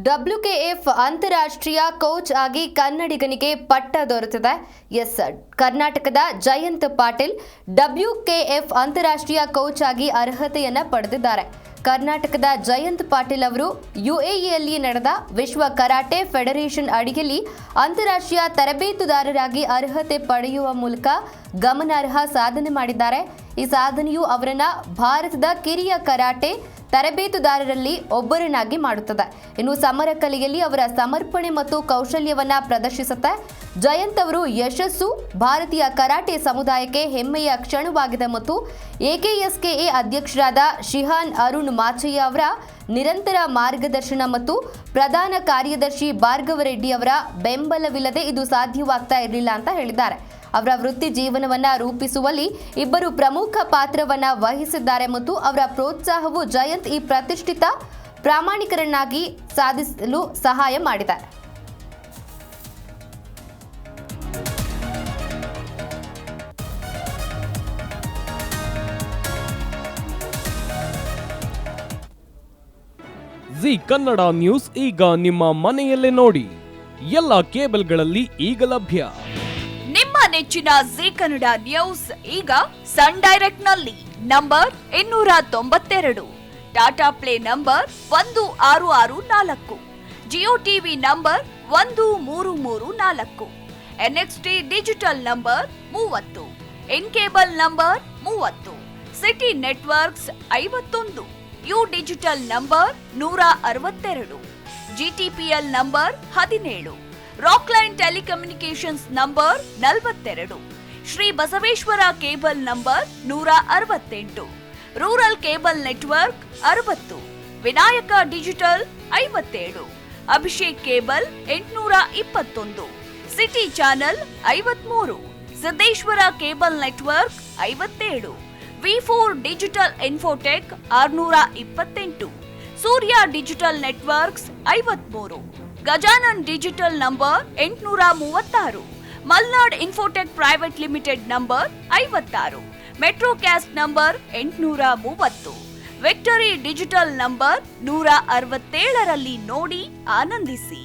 WKF ಅಂತಾರಾಷ್ಟ್ರೀಯ coach ಆಗಿ ಕನ್ನಡಿಗನಿಗೆ ಪಟ್ಟ ದೊರೆತಿದೆ. ಕರ್ನಾಟಕದ ಜಯಂತ್ ಪಾಟೀಲ್ WKF ಅಂತಾರಾಷ್ಟ್ರೀಯ ಕೋಚ್ ಆಗಿ ಅರ್ಹತೆಯನ್ನು ಪಡೆದಿದ್ದಾರೆ. ಕರ್ನಾಟಕದ ಜಯಂತ್ ಪಾಟೀಲ್ ಅವರು UAEಯಲ್ಲಿ ನಡೆದ ವಿಶ್ವ ಕರಾಟೆ ಫೆಡರೇಷನ್ ಅಡಿಯಲ್ಲಿ ಅಂತಾರಾಷ್ಟ್ರೀಯ ತರಬೇತುದಾರರಾಗಿ ಅರ್ಹತೆ ಪಡೆಯುವ ಮೂಲಕ ಗಮನಾರ್ಹ ಸಾಧನೆ ಮಾಡಿದ್ದಾರೆ. ಈ ಸಾಧನೆಯು ಅವರನ್ನ ಭಾರತದ ಕಿರಿಯ ಕರಾಟೆ ತರಬೇತುದಾರರಲ್ಲಿ ಒಬ್ಬರನ್ನಾಗಿ ಮಾಡುತ್ತದೆ. ಇನ್ನು ಸಮರ ಕಲೆಯಲ್ಲಿ ಅವರ ಸಮರ್ಪಣೆ ಮತ್ತು ಕೌಶಲ್ಯವನ್ನ ಪ್ರದರ್ಶಿಸುತ್ತೆ. ಜಯಂತ್ ಅವರು ಯಶಸ್ಸು ಭಾರತೀಯ ಕರಾಟೆ ಸಮುದಾಯಕ್ಕೆ ಹೆಮ್ಮೆಯ ಕ್ಷಣವಾಗಿದೆ ಮತ್ತು AKSKA ಅಧ್ಯಕ್ಷರಾದ ಶಿಹಾನ್ ಅರುಣ್ ಮಾಚಯ್ಯ ಅವರ ನಿರಂತರ ಮಾರ್ಗದರ್ಶನ ಮತ್ತು ಪ್ರಧಾನ ಕಾರ್ಯದರ್ಶಿ ಭಾರ್ಗವ ರೆಡ್ಡಿ ಅವರ ಬೆಂಬಲವಿಲ್ಲದೆ ಇದು ಸಾಧ್ಯವಾಗ್ತಾ ಇರಲಿಲ್ಲ ಅಂತ ಹೇಳಿದ್ದಾರೆ. ಅವರ ವೃತ್ತಿ ಜೀವನವನ್ನ ರೂಪಿಸುವಲ್ಲಿ ಇಬ್ಬರು ಪ್ರಮುಖ ಪಾತ್ರವನ್ನ ವಹಿಸಿದ್ದಾರೆ ಮತ್ತು ಅವರ ಪ್ರೋತ್ಸಾಹವು ಜಯಂತ್ ಈ ಪ್ರತಿಷ್ಠಿತ ಪ್ರಾಮಾಣಿಕರನ್ನಾಗಿ ಸಾಧಿಸಲು ಸಹಾಯ ಮಾಡಿದೆ. ಜಿ ಕನ್ನಡ ನ್ಯೂಸ್ ಈಗ ನಿಮ್ಮ ಮನೆಯಲ್ಲೇ ನೋಡಿ. ಎಲ್ಲ ಕೇಬಲ್ಗಳಲ್ಲಿ ಈಗ ಲಭ್ಯ. ನಿಮ್ಮ ನೆಚ್ಚಿನ ಜಿ ಕನ್ನಡ ನ್ಯೂಸ್ ಈಗ ಸನ್ ಡೈರೆಕ್ಟ್ ನಲ್ಲಿ number 292, Tata play number 1664, Jio TV number 1334, NXT digital number 30, in cable number 30, city networks 51, U digital number 162, GTPL number 17, Rockline telecommunications number 42, Shri Basaveshwara cable number 168, rural cable network 60, Vinayaka digital 57, Abhishek cable 821, city channel 53, Siddeshwara cable network 57, V4 digital Infotech 628, Surya digital networks 53, Gajanan digital number 836, Malnad Infotech private limited number 56, Metrocast number 830, Victory digital number 167ರಲ್ಲಿ ನೋಡಿ ಆನಂದಿಸಿ.